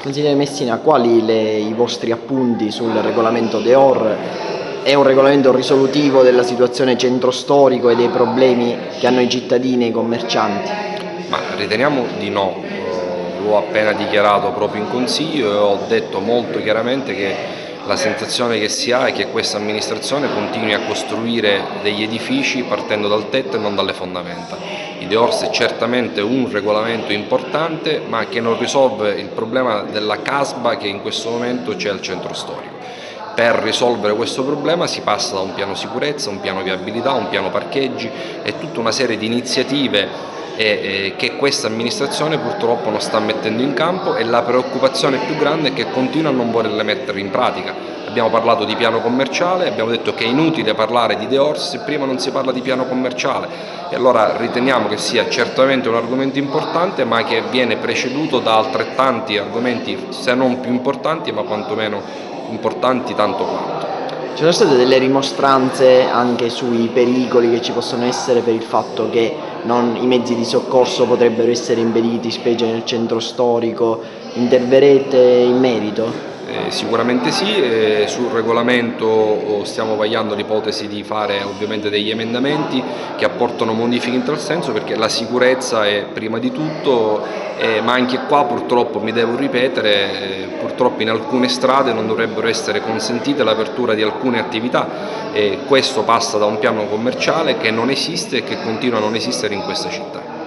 Consigliere Messina, quali i vostri appunti sul regolamento DEOR? È un regolamento risolutivo della situazione centro storico e dei problemi che hanno i cittadini e i commercianti? Ma riteniamo di no, l'ho appena dichiarato proprio in Consiglio e ho detto molto chiaramente che la sensazione che si ha è che questa amministrazione continui a costruire degli edifici partendo dal tetto e non dalle fondamenta. Il DEORS è certamente un regolamento importante, ma che non risolve il problema della casba che in questo momento c'è al centro storico. Per risolvere questo problema si passa da un piano sicurezza, un piano viabilità, un piano parcheggi e tutta una serie di iniziative che questa amministrazione purtroppo non sta mettendo in campo, e la preoccupazione più grande è che continua a non volerle mettere in pratica. Abbiamo parlato di piano commerciale, abbiamo detto che è inutile parlare di DEORS se prima non si parla di piano commerciale, e allora riteniamo che sia certamente un argomento importante, ma che viene preceduto da altrettanti argomenti, se non più importanti, ma quantomeno importanti tanto quanto. Ci sono state delle rimostranze anche sui pericoli che ci possono essere per il fatto che i mezzi di soccorso potrebbero essere impediti, specie nel centro storico. Interverrete in merito? Sicuramente sì, sul regolamento stiamo vagliando l'ipotesi di fare ovviamente degli emendamenti che apportano modifiche in tal senso, perché la sicurezza è prima di tutto, ma anche qua purtroppo mi devo ripetere, purtroppo in alcune strade non dovrebbero essere consentite l'apertura di alcune attività, e questo passa da un piano commerciale che non esiste e che continua a non esistere in questa città.